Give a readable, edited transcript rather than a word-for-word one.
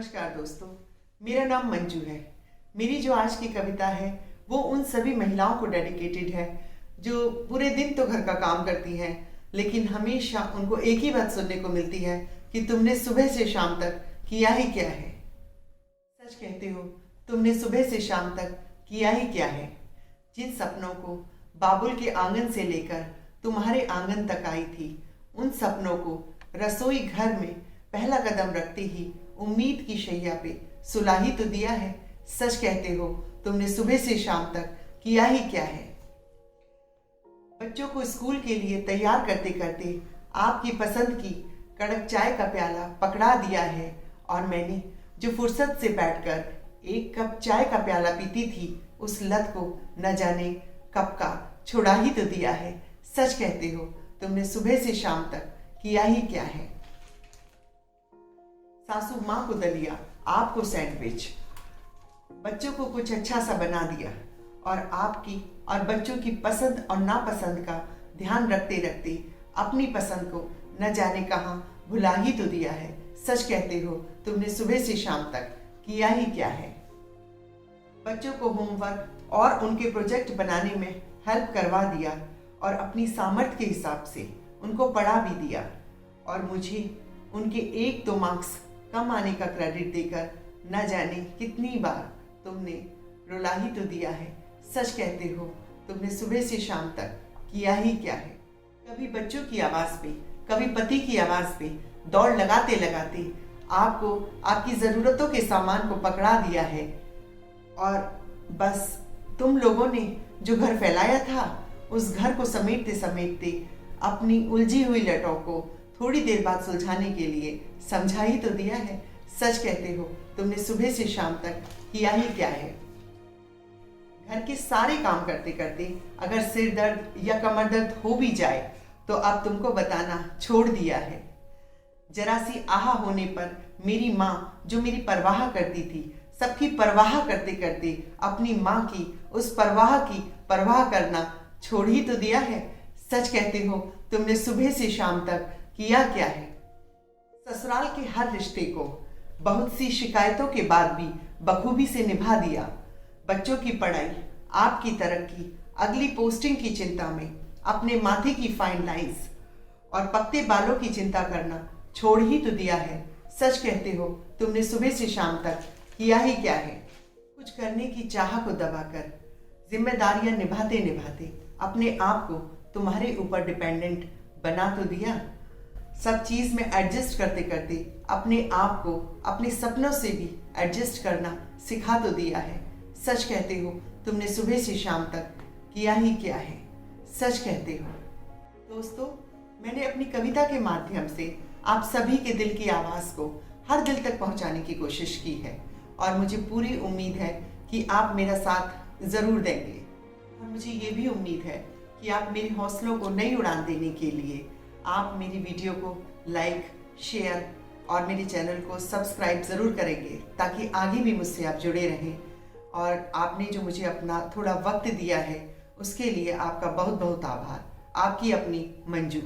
नमस्कार दोस्तों, मेरा नाम मंजू है। मेरी जो आज की कविता है वो उन सभी महिलाओं को डेडिकेटेड है जो पूरे दिन तो घर का काम करती हैं, लेकिन हमेशा उनको एक ही बात सुनने को मिलती है कि तुमने सुबह से शाम तक किया ही क्या है। सच कहते हो, तुमने सुबह से शाम तक किया ही क्या है। जिन सपनों को बाबुल के आंगन से लेकर तुम्हारे आंगन तक आई थी, उन सपनों को रसोई घर में पहला कदम रखते ही उम्मीद की शैया पे सुला ही तो दिया है। सच कहते हो, तुमने सुबह से शाम तक किया ही क्या है। बच्चों को स्कूल के लिए तैयार करते करते आपकी पसंद की कड़क चाय का प्याला पकड़ा दिया है, और मैंने जो फुर्सत से बैठकर एक कप चाय का प्याला पीती थी, उस लत को न जाने कब का छुड़ा ही तो दिया है। सच कहते हो, तुमने सुबह से शाम तक किया ही क्या है। सासू माँ को दलिया, आपको सैंडविच, बच्चों को कुछ अच्छा सा बना दिया, और आपकी और बच्चों की पसंद और नापसंद का ध्यान रखते रखते अपनी पसंद को न जाने कहाँ भुला ही तो दिया है। सच कहते हो, तुमने सुबह से शाम तक किया ही क्या है। बच्चों को होमवर्क और उनके प्रोजेक्ट बनाने में हेल्प करवा दिया, और अपनी सामर्थ्य के हिसाब से उनको पढ़ा भी दिया, और मुझे उनके एक दो मार्क्स कम आने का क्रेडिट देकर न जाने कितनी बार तुमने रुला ही तो दिया है। सच कहते हो, तुमने सुबह से शाम तक किया ही क्या है। कभी बच्चों की आवाज़ पे, कभी पति की आवाज़ पे दौड़ लगाते लगाते आपको आपकी ज़रूरतों के सामान को पकड़ा दिया है, और बस तुम लोगों ने जो घर फैलाया था, उस घर को समेटते समेटते अपनी उलझी हुई लटों को थोड़ी देर बाद सुलझाने के लिए समझा ही तो दिया है। सच कहते हो, तुमने सुबह से शाम तक किया ही क्या है। घर के सारे काम करते करते अगर सिर दर्द या कमर दर्द हो भी जाए तो अब तुमको बताना छोड़ दिया है। जरा सी आहा होने पर मेरी माँ जो मेरी परवाह करती थी, सबकी परवाह करते करते अपनी माँ की उस परवाह की परवाह करना छोड़ ही तो दिया है। सच कहते हो, तुमने सुबह से शाम तक किया क्या है। ससुराल के हर रिश्ते को बहुत सी शिकायतों के बाद भी बखूबी से निभा दिया। बच्चों की पढ़ाई, आपकी तरक्की, अगली पोस्टिंग की चिंता में अपने माथे की फाइन लाइंस और पकते बालों की चिंता करना छोड़ ही तो दिया है। सच कहते हो, तुमने सुबह से शाम तक किया ही क्या है। कुछ करने की चाह को दबाकर जिम्मेदारियां निभाते निभाते अपने आप को तुम्हारे ऊपर डिपेंडेंट बना तो दिया। सब चीज़ में एडजस्ट करते करते अपने आप को अपने सपनों से भी एडजस्ट करना सिखा तो दिया है। सच कहते हो, तुमने सुबह से शाम तक किया ही क्या है। सच कहते हो। दोस्तों, मैंने अपनी कविता के माध्यम से आप सभी के दिल की आवाज़ को हर दिल तक पहुंचाने की कोशिश की है, और मुझे पूरी उम्मीद है कि आप मेरा साथ ज़रूर देंगे। और मुझे ये भी उम्मीद है कि आप मेरे हौसलों को नई उड़ान देने के लिए आप मेरी वीडियो को लाइक, शेयर और मेरे चैनल को सब्सक्राइब ज़रूर करेंगे, ताकि आगे भी मुझसे आप जुड़े रहें। और आपने जो मुझे अपना थोड़ा वक्त दिया है, उसके लिए आपका बहुत बहुत आभार। आपकी अपनी मंजू।